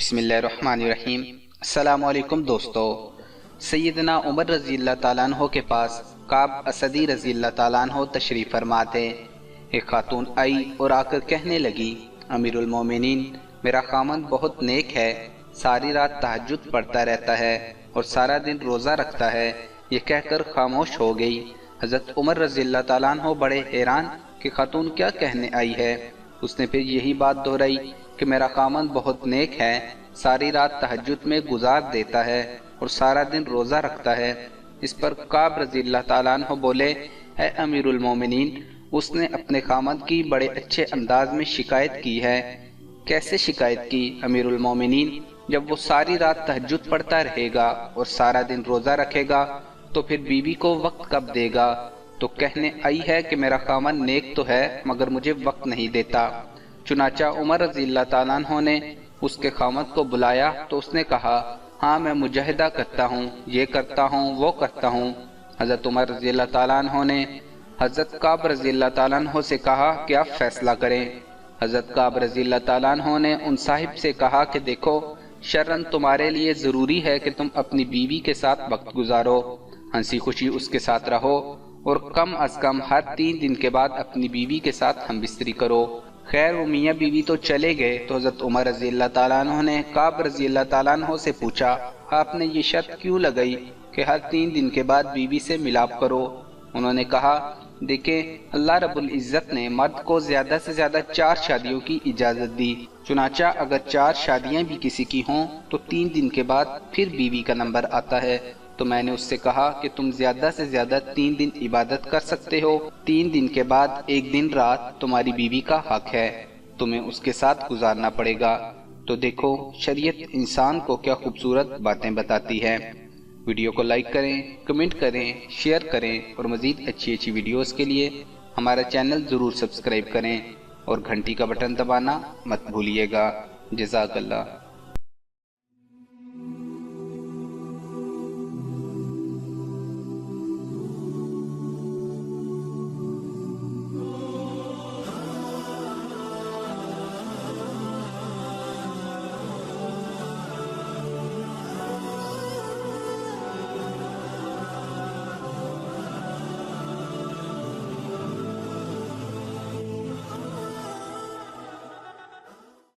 بسم اللہ الرحمن الرحیم۔ السلام علیکم دوستو۔ سیدنا عمر رضی اللہ تعالیٰ عنہ کے پاس کعب اسدی رضی اللہ تعالیٰ عنہ تشریف فرما تھے۔ ایک خاتون آئی اور آ کر کہنے لگی، امیر المومنین، میرا خامند بہت نیک ہے، ساری رات تہجد پڑھتا رہتا ہے اور سارا دن روزہ رکھتا ہے۔ یہ کہہ کر خاموش ہو گئی۔ حضرت عمر رضی اللہ تعالیٰ عنہ بڑے حیران کہ خاتون کیا کہنے آئی ہے۔ اس نے پھر یہی بات دہرائی کہ میرا خامند بہت نیک ہے، ساری رات تہجد میں گزار دیتا ہے اور سارا دن روزہ رکھتا ہے۔ اس پر کعب رضی اللہ تعالیٰ عنہ بولے، اے امیر المومنین، اس نے اپنے خامند کی بڑے اچھے انداز میں شکایت کی ہے۔ کیسے شکایت کی امیر المومنین؟ جب وہ ساری رات تہجد پڑھتا رہے گا اور سارا دن روزہ رکھے گا تو پھر بیوی کو وقت کب دے گا؟ تو کہنے آئی ہے کہ میرا خامند نیک تو ہے مگر مجھے وقت نہیں دیتا۔ چنانچہ عمر رضی اللہ تعالیٰ عنہ نے اس کے خامند کو بلایا تو اس نے کہا، ہاں میں مجاہدہ کرتا ہوں، یہ کرتا ہوں، وہ کرتا ہوں۔ حضرت عمر رضی اللہ تعالیٰ عنہ نے حضرت کعب رضی اللہ تعالیٰ عنہ سے کہا کہ آپ فیصلہ کریں۔ حضرت کعب رضی اللہ تعالیٰ عنہ نے ان صاحب سے کہا کہ دیکھو، شرعاً تمہارے لیے ضروری ہے کہ تم اپنی بیوی کے ساتھ وقت گزارو، ہنسی خوشی اس کے ساتھ رہو اور کم از کم ہر 3 دن کے بعد اپنی بیوی کے ساتھ ہم بستری کرو۔ خیر وہ میاں بیوی تو چلے گئے تو حضرت عمر رضی اللہ تعالیٰ عنہ نے کعب رضی اللہ تعالیٰ عنہ سے پوچھا، آپ نے یہ شرط کیوں لگائی کہ ہر 3 دن کے بعد بیوی سے ملاپ کرو؟ انہوں نے کہا، دیکھیں اللہ رب العزت نے مرد کو زیادہ سے زیادہ 4 شادیوں کی اجازت دی، چنانچہ اگر 4 شادیاں بھی کسی کی ہوں تو 3 دن کے بعد پھر بیوی کا نمبر آتا ہے۔ تو میں نے اس سے کہا کہ تم زیادہ سے زیادہ 3 دن عبادت کر سکتے ہو، 3 دن کے بعد 1 دن رات تمہاری بیوی کا حق ہے، تمہیں اس کے ساتھ گزارنا پڑے گا۔ تو دیکھو شریعت انسان کو کیا خوبصورت باتیں بتاتی ہے۔ ویڈیو کو لائک کریں، کمنٹ کریں، شیئر کریں اور مزید اچھی ویڈیوز کے لیے ہمارا چینل ضرور سبسکرائب کریں اور گھنٹی کا بٹن دبانا مت بھولیے گا۔ جزاک اللہ۔